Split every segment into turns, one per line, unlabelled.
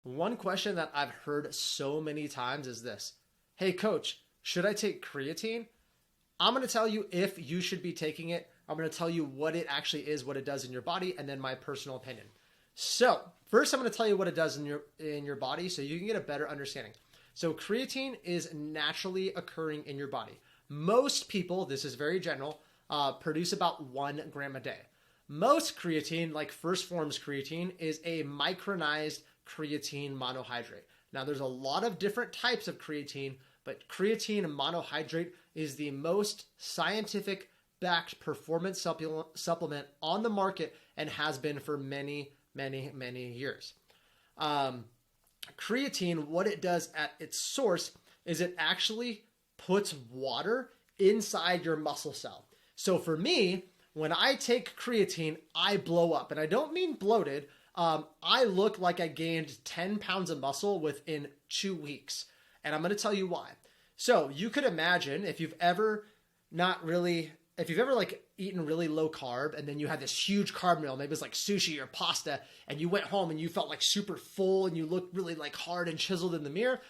One question that I've heard so many times is this. Hey, coach, should I take creatine? I'm going to tell you if you should be taking it. I'm going to tell you what it actually is, what it does in your body, and then my personal opinion. So, first I'm going to tell you what it does in your body so you can get a better understanding. So, creatine is naturally occurring in your body. Most people, this is very general, produce about 1 gram a day. Most creatine, like First Phorm's creatine, is a micronized creatine monohydrate. Now, there's a lot of different types of creatine, but creatine monohydrate is the most scientific backed performance supplement on the market and has been for many, many, many years. Creatine, what it does at its source is it actually puts water inside your muscle cell. So for me, when I take creatine, I blow up. And I don't mean bloated. I look like I gained 10 pounds of muscle within 2 weeks. And I'm going to tell you why. So you could imagine if you've ever like eaten really low carb and then you had this huge carb meal, maybe it was like sushi or pasta, and you went home and you felt like super full and you looked really like hard and chiseled in the mirror.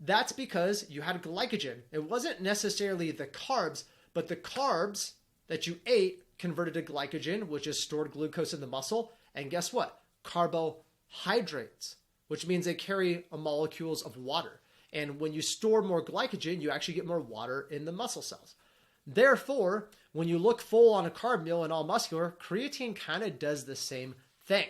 That's because you had glycogen. It wasn't necessarily the carbs, but the carbs that you ate converted to glycogen, which is stored glucose in the muscle. And guess what? Carbohydrates, which means they carry molecules of water. And when you store more glycogen, you actually get more water in the muscle cells. Therefore, when you look full on a carb meal and all muscular, creatine kind of does the same thing.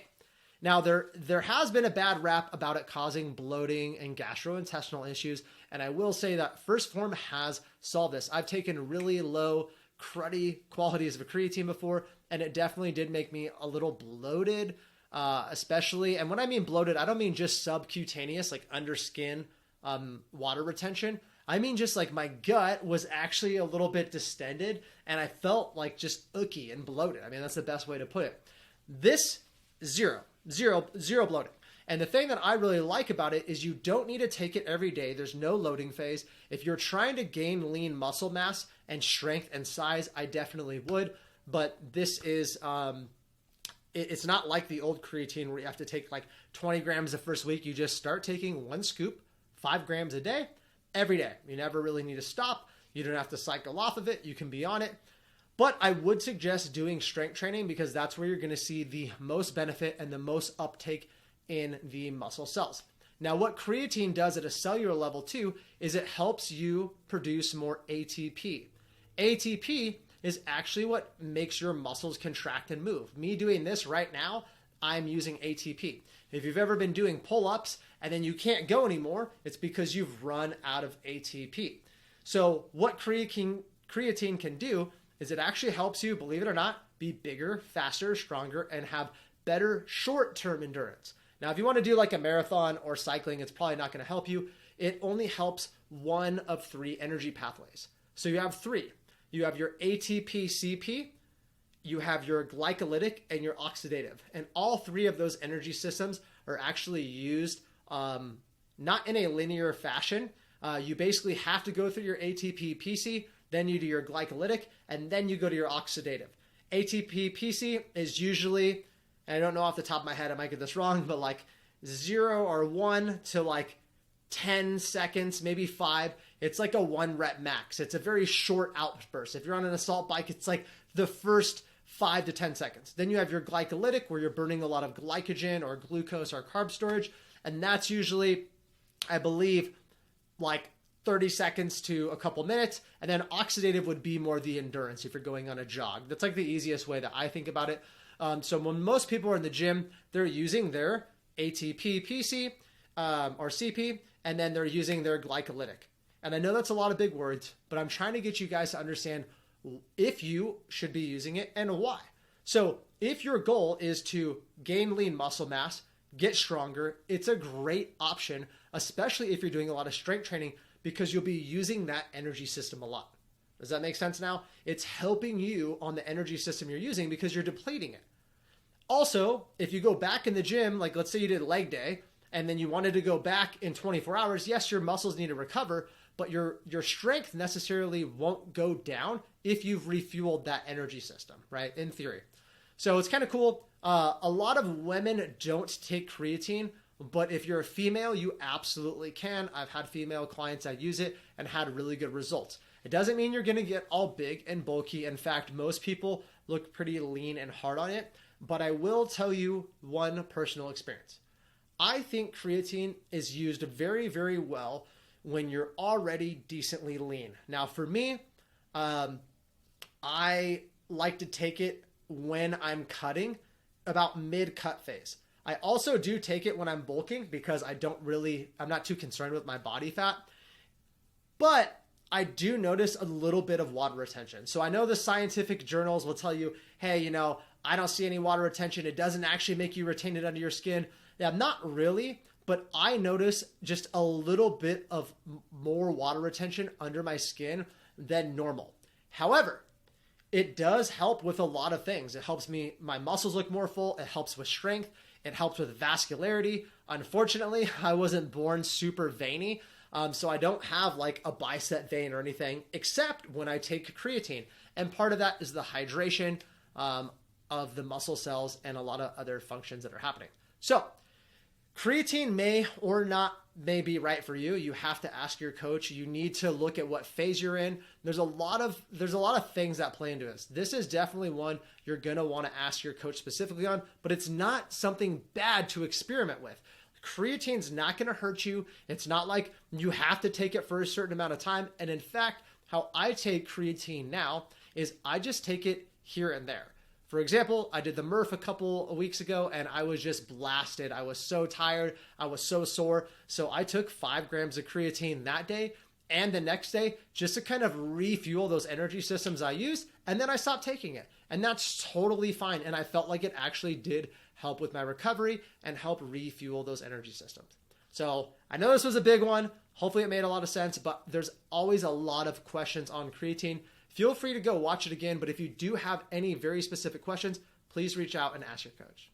Now, there has been a bad rap about it causing bloating and gastrointestinal issues. And I will say that First Phorm has solved this. I've taken really low, cruddy qualities of a creatine before, and it definitely did make me a little bloated, especially. And when I mean bloated, I don't mean just subcutaneous, like under skin water retention. I mean just like my gut was actually a little bit distended, and I felt like just icky and bloated. I mean, that's the best way to put it. This, zero bloating. And the thing that I really like about it is you don't need to take it every day. There's no loading phase. If you're trying to gain lean muscle mass and strength and size, I definitely would. But this is, it's not like the old creatine where you have to take like 20 grams the first week. You just start taking 1 scoop, 5 grams a day, every day. You never really need to stop. You don't have to cycle off of it. You can be on it. But I would suggest doing strength training because that's where you're going to see the most benefit and the most uptake in the muscle cells. Now, what creatine does at a cellular level too is it helps you produce more ATP. ATP is actually what makes your muscles contract and move. Me doing this right now, I'm using ATP. If you've ever been doing pull-ups and then you can't go anymore, it's because you've run out of ATP. So what creatine can do is it actually helps you, believe it or not, be bigger, faster, stronger, and have better short-term endurance. Now, if you want to do like a marathon or cycling, it's probably not going to help you. It only helps one of 3 energy pathways. So you have 3. You have your ATP-CP, you have your glycolytic, and your oxidative. And all 3 of those energy systems are actually used not in a linear fashion. You basically have to go through your ATP-PC, then you do your glycolytic, and then you go to your oxidative. ATP-PC is usually, and I don't know off the top of my head, I might get this wrong, but like 0 or 1 to like 10 seconds, maybe 5. It's like a 1 rep max. It's a very short outburst. If you're on an assault bike, it's like the first 5 to 10 seconds. Then you have your glycolytic where you're burning a lot of glycogen or glucose or carb storage. And that's usually, I believe, like 30 seconds to a couple minutes. And then oxidative would be more the endurance if you're going on a jog. That's like the easiest way that I think about it. So when most people are in the gym, they're using their ATP, PC, or CP, and then they're using their glycolytic. And I know that's a lot of big words, but I'm trying to get you guys to understand if you should be using it and why. So if your goal is to gain lean muscle mass, get stronger, it's a great option, especially if you're doing a lot of strength training because you'll be using that energy system a lot. Does that make sense now? It's helping you on the energy system you're using because you're depleting it. Also, if you go back in the gym, like let's say you did leg day, and then you wanted to go back in 24 hours, yes, your muscles need to recover, but your strength necessarily won't go down if you've refueled that energy system, right? In theory. So it's kind of cool. A lot of women don't take creatine But if you're a female, you absolutely can. I've had female clients that use it and had really good results. It doesn't mean you're going to get all big and bulky. In fact, most people look pretty lean and hard on it. But I will tell you one personal experience. I think creatine is used very, very well when you're already decently lean. Now, for me, I like to take it when I'm cutting, about mid-cut phase. I also do take it when I'm bulking because I'm not too concerned with my body fat. But I do notice a little bit of water retention. So I know the scientific journals will tell you, hey, I don't see any water retention. It doesn't actually make you retain it under your skin. Yeah, not really, but I notice just a little bit of more water retention under my skin than normal. However, it does help with a lot of things. It helps my muscles look more full. It helps with strength. It helps with vascularity. Unfortunately, I wasn't born super veiny, so I don't have like a bicep vein or anything, except when I take creatine. And part of that is the hydration of the muscle cells and a lot of other functions that are happening. So creatine may or not may be right for you. You have to ask your coach. You need to look at what phase you're in. There's a lot of things that play into this. This is definitely one you're going to want to ask your coach specifically on, but it's not something bad to experiment with. Creatine's not going to hurt you. It's not like you have to take it for a certain amount of time. And in fact, how I take creatine now is I just take it here and there. For example, I did the Murph a couple of weeks ago and I was just blasted. I was so tired. I was so sore. So I took 5 grams of creatine that day and the next day just to kind of refuel those energy systems I used. And then I stopped taking it. And that's totally fine. And I felt like it actually did help with my recovery and help refuel those energy systems. So I know this was a big one. Hopefully it made a lot of sense, but there's always a lot of questions on creatine. Feel free to go watch it again, but if you do have any very specific questions, please reach out and ask your coach.